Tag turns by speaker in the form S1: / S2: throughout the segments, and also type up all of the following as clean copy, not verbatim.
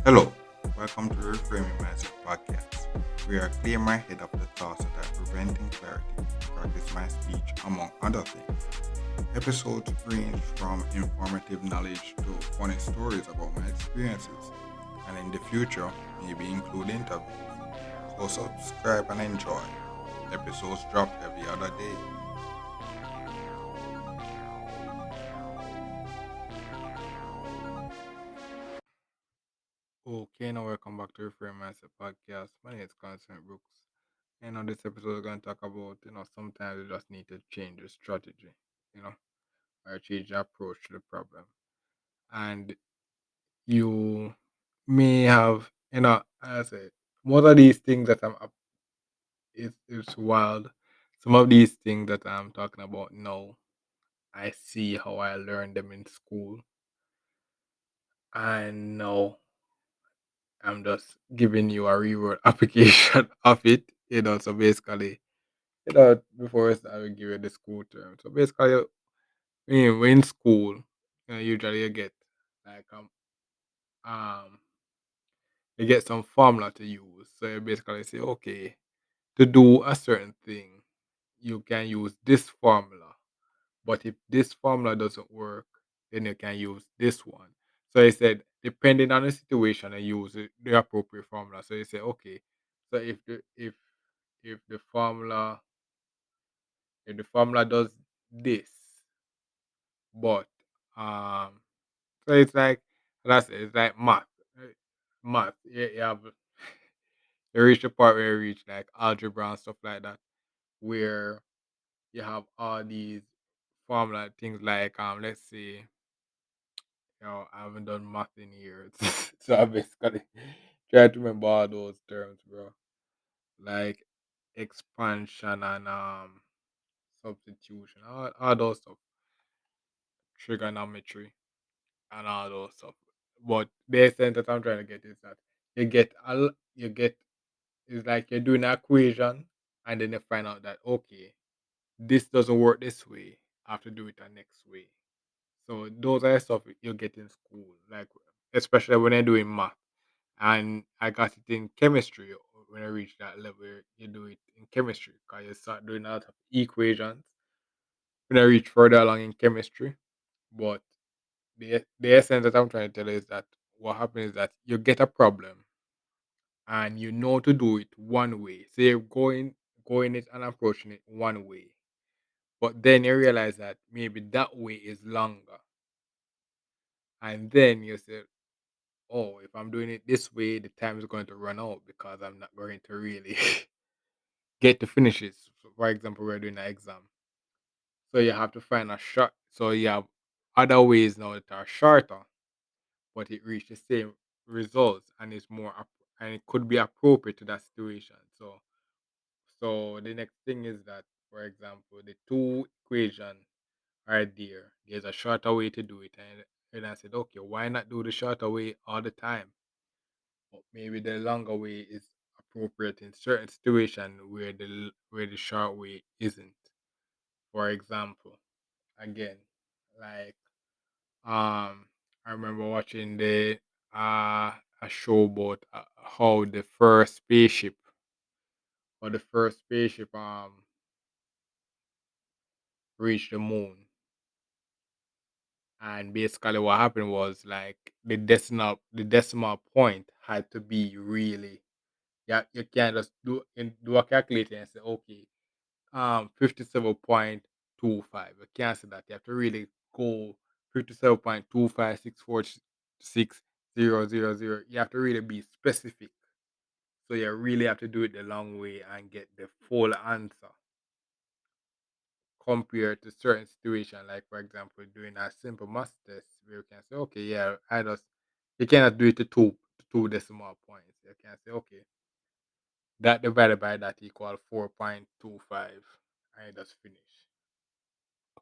S1: Hello, welcome to Reframing Mindset Podcast. We are clear my head of the thoughts that are preventing clarity, practice my speech, among other things. Episodes range from informative knowledge to funny stories about my experiences, and in the future, maybe include interviews. So subscribe and enjoy. Episodes drop every other day. Okay, now welcome back to Reframing Mindset Podcast. My name is Constant Brooks. And on this episode, we're going to talk about, sometimes you just need to change your strategy, you know, or change your approach to the problem. And you may have, as I say, most of these things that I'm up, it's wild. Some of these things that I'm talking about now, I see how I learned them in school. And now I'm just giving you a real world application of it, So basically, before I start, I will give you the school term. So basically, when in school, usually you get like um you get some formula to use. So you basically say, okay, to do a certain thing, you can use this formula. But if this formula doesn't work, then you can use this one. So he said, depending on the situation, I use the appropriate formula. So you say, okay, so if the formula does this, but um so it's like that's it. It's like math. Math. You have you reach the part where you reach like algebra and stuff like that, where you have all these formula things like let's say I haven't done math in years, so I basically try to remember all those terms, bro. Like expansion and substitution, all those stuff, trigonometry and all those stuff. But the essence that I'm trying to get is that you get it's like you're doing an equation and then you find out that okay, this doesn't work this way. I have to do it the next way. So those are the stuff you get in school, like especially when you're doing math. And I got it in chemistry when I reached that level. You do it in chemistry because you start doing a lot of equations when I reach further along in chemistry. But the essence that I'm trying to tell you is that what happens is that you get a problem and you know to do it one way. So you're going it and approaching it one way. But then you realize that maybe that way is longer. And then you say, oh, if I'm doing it this way, the time is going to run out because I'm not going to really get to finish it. So for example, we're doing an exam. So you have to find a short. So you have other ways now that are shorter, but it reach the same results and it's and it could be appropriate to that situation. So the next thing is that, for example, the two equation are there. There's a shorter way to do it, and I said, okay, why not do the shorter way all the time? But maybe the longer way is appropriate in certain situations where the short way isn't. For example, again, like I remember watching the a show about how the first spaceship reached the moon, and basically what happened was like the decimal point had to be really, yeah, you can't just do a calculator and say okay 57.25. You can't say that. You have to really go 57.256460000. You have to really be specific. So you really have to do it the long way and get the full answer compared to certain situation. Like for example, doing a simple math test where you can say, okay, yeah, you cannot do it to two decimal points. You can say, okay, that divided by that equal 4.25, and you just finish.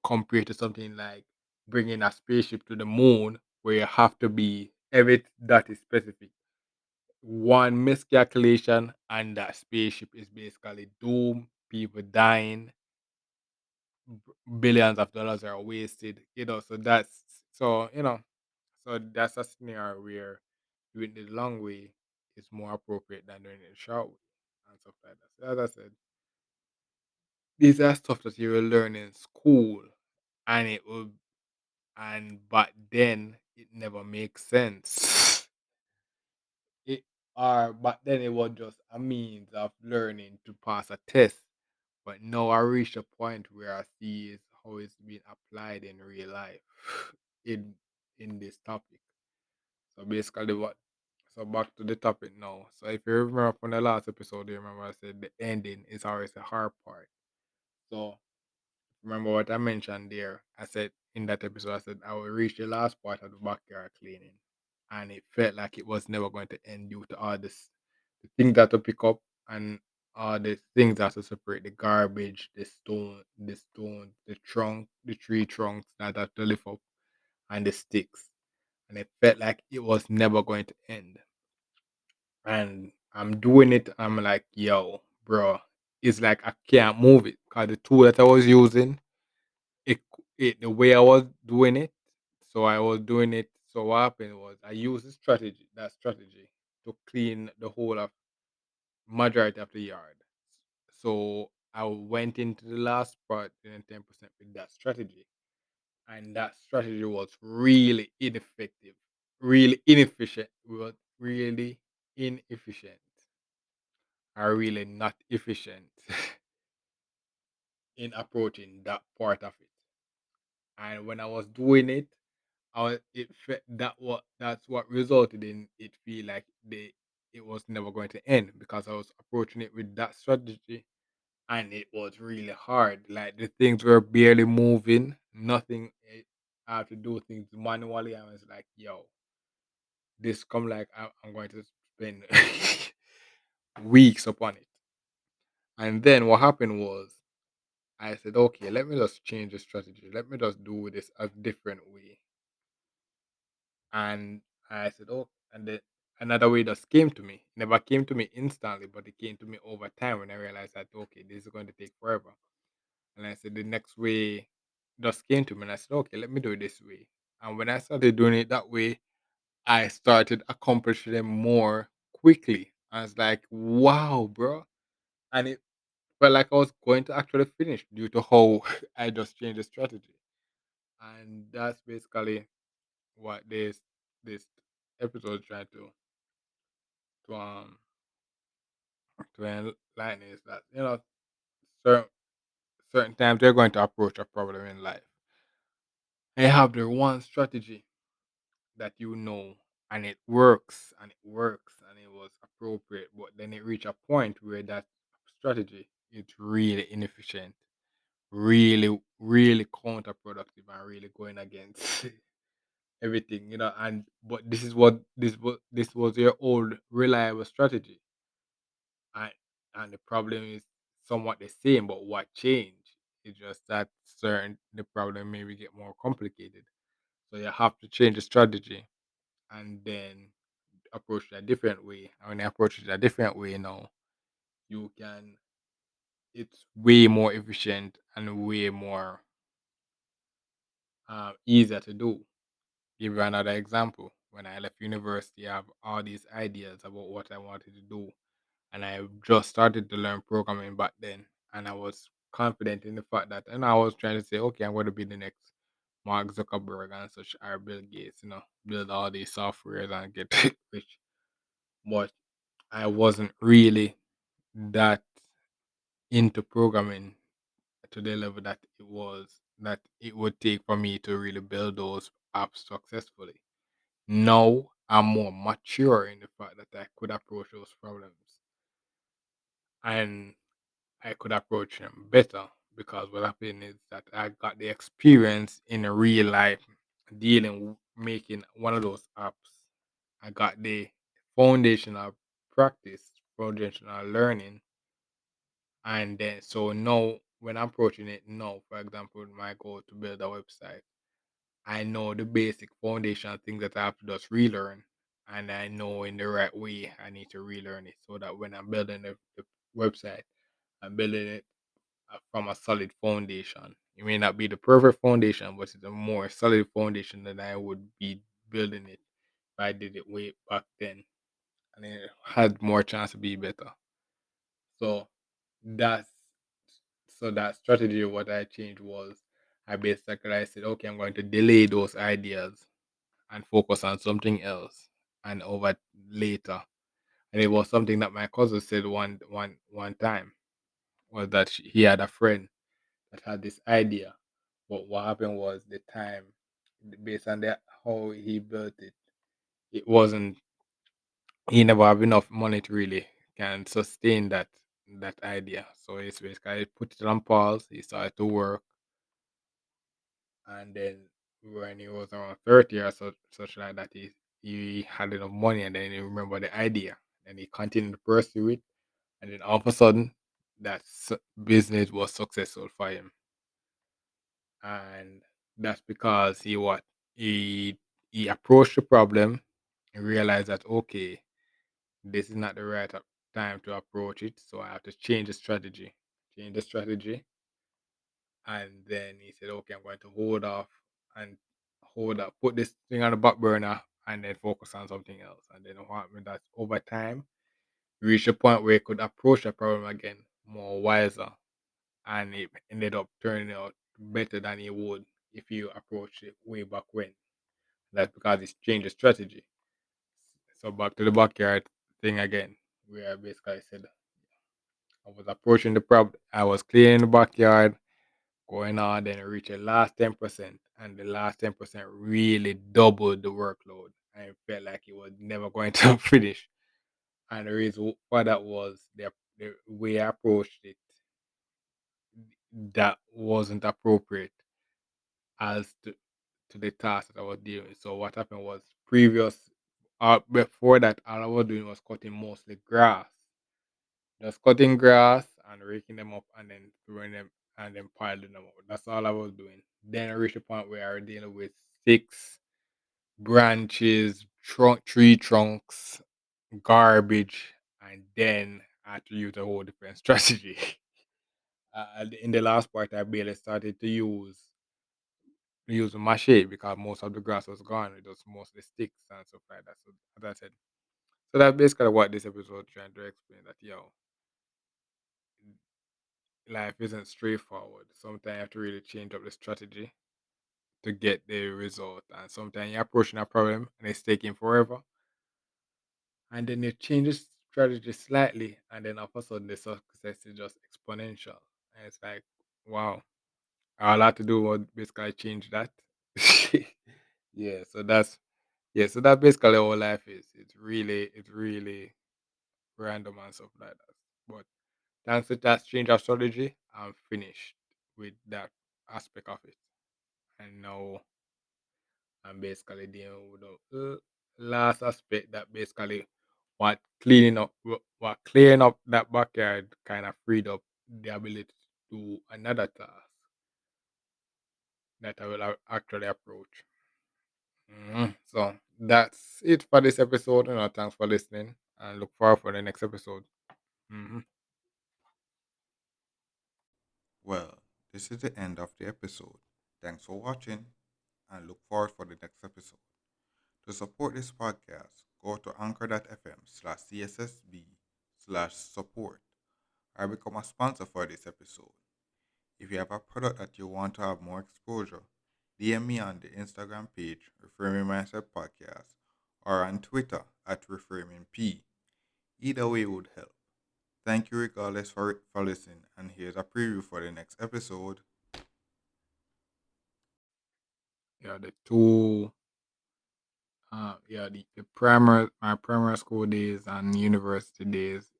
S1: Compared to something like bringing a spaceship to the moon, where you have to be every that is specific. One miscalculation and that spaceship is basically doomed, people dying, billions of dollars are wasted, so that's so you know so that's a scenario where doing the long way is more appropriate than doing it the short way and stuff like that. So as I said, these are stuff that you will learn in school, and it will but then it never makes sense. It but then it was just a means of learning to pass a test. But now I reached a point where I see is how it's being applied in real life in in this topic. So basically what so back to the topic now. So if you remember from the last episode, you remember I said the ending is always the hard part. So remember what I mentioned there? I said in that episode, I said I will reach the last part of the backyard cleaning, and it felt like it was never going to end due to all this, the things that to pick up, and all the things that to separate the garbage, the trunk, the tree trunks that have to lift up, and the sticks, and it felt like it was never going to end. And I'm doing it. I'm like, yo, bro, it's like I can't move it because the tool that I was using it the way I was doing it, so I was doing it. So what happened was I used that strategy to clean the whole of majority of the yard. So I went into the last part in 10% with that strategy, and that strategy was really ineffective, really inefficient. We were really inefficient, are really not efficient in approaching that part of it. And when I was doing it, that's what resulted in it feel like it was never going to end because I was approaching it with that strategy, and it was really hard. Like the things were barely moving, nothing. I have to do things manually. I was like, yo, this come like I'm going to spend weeks upon it. And then what happened was I said, okay, let me just change the strategy. Let me just do this a different way. And I said, "Oh," and then another way just came to me. Never came to me instantly, but it came to me over time when I realized that okay, this is going to take forever. And I said the next way just came to me, and I said, okay, let me do it this way. And when I started doing it that way, I started accomplishing them more quickly. I was like, wow, bro. And it felt like I was going to actually finish due to how I just changed the strategy. And that's basically what this episode tried to um to enlighten is that certain certain times you're going to approach a problem in life. They have their one strategy that and it works and it works and it was appropriate, but then it reach a point where that strategy is really inefficient, really counterproductive, and really going against everything, and but this was your old reliable strategy. And the problem is somewhat the same, but what changed? It's just that certain the problem maybe get more complicated. So you have to change the strategy and then approach it a different way. And when you approach it a different way now, you can it's way more efficient and way more easier to do. Give you another example. When I left university, I have all these ideas about what I wanted to do, and I just started to learn programming back then, and I was confident in the fact that, and I was trying to say, okay, I'm going to be the next Mark Zuckerberg and such, or Bill Gates, build all these softwares and get rich. But I wasn't really that into programming to the level that it would take for me to really build those apps successfully. Now I'm more mature in the fact that I could approach those problems, and I could approach them better because what happened is that I got the experience in a real life making one of those apps. I got the foundational practice, foundational learning, and then so now when I'm approaching it now, for example, my goal to build a website, I know the basic foundational things that I have to just relearn, and I know in the right way I need to relearn it so that when I'm building the website, I'm building it from a solid foundation. It may not be the perfect foundation, but it's a more solid foundation than I would be building it if I did it way back then, and it had more chance to be better. So that's so that strategy. What I changed was I basically I said, okay, I'm going to delay those ideas and focus on something else, and over later. And it was something that my cousin said one time was that he had a friend that had this idea. But what happened was the time, based on how he built it, it wasn't. He never have enough money to really can sustain that idea. So it's basically put it on pause. He started to work, and then when he was around 30 or such like that, he had enough money, and then he remembered the idea, and he continued to pursue it, and then all of a sudden, business was successful for him, and that's because he he approached the problem and realized that okay, this is not the right time to approach it, so I have to change the strategy, and then he said, okay, I'm going to and put this thing on the back burner, and then focus on something else, and then what happened that over time, we reached a point where he could approach the problem again more wiser, and it ended up turning out better than he would if you approached it way back when. That's because it's changed the strategy. So back to the backyard thing again, where I basically said I was approaching the problem. I was cleaning the backyard, going on, then I reached the last 10%, and the last 10% really doubled the workload. I felt like it was never going to finish. And the reason why that was the way I approached it that wasn't appropriate as to the task that I was doing. So what happened was before that, all I was doing was cutting mostly grass, just cutting grass and raking them up and then throwing them and then piling them up. That's all I was doing. Then I reached a point where I was dealing with six branches, tree trunks, garbage, and then I had to use a whole different strategy. In the last part, I barely started to use a machete because most of the grass was gone. It was mostly sticks and stuff like that. So as I said, so that's basically what this episode trying to explain that life isn't straightforward. Sometimes you have to really change up the strategy to get the result. And sometimes you're approaching a problem and it's taking forever. And then you change the strategy slightly and then all of a sudden the success is just exponential. And it's like, wow. All I had to do was basically change that. yeah, so that's so that's basically how life is. It's really random and stuff like that. But thanks to that change of strategy, I'm finished with that aspect of it. And now I'm basically dealing with the last aspect that basically what clearing up that backyard kind of freed up the ability to do another task that I will actually approach. So that's it for this episode. Thanks for listening and look forward for the next episode. hmm
S2: Well, this is the end of the episode. Thanks for watching and look forward for the next episode. To support this podcast, go to anchor.fm/cssb/support or become a sponsor for this episode. If you have a product that you want to have more exposure, DM me on the Instagram page, Reframing Mindset Podcast, or on Twitter at ReframingP. Either way would help. Thank you regardless for listening, and here's a preview for the next episode.
S1: Yeah, the two, the primary, my primary school days and university days.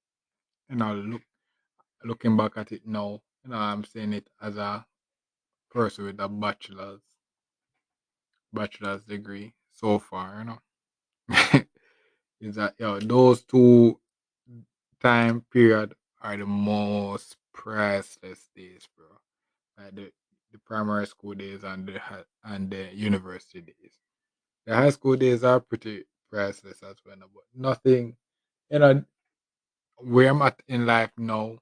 S1: Looking back at it now, I'm seeing it as a person with a bachelor's degree so far. Is that those two time period are the most priceless days, bro. Like the primary school days and the university days. The high school days are pretty priceless as well, but nothing, you know, where I'm at in life now,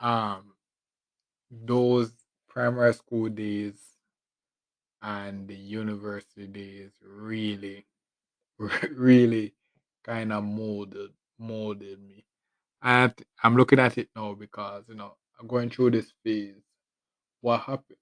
S1: um those primary school days and the university days really really kind of molded me. And I'm looking at it now because I'm going through this phase. What happened?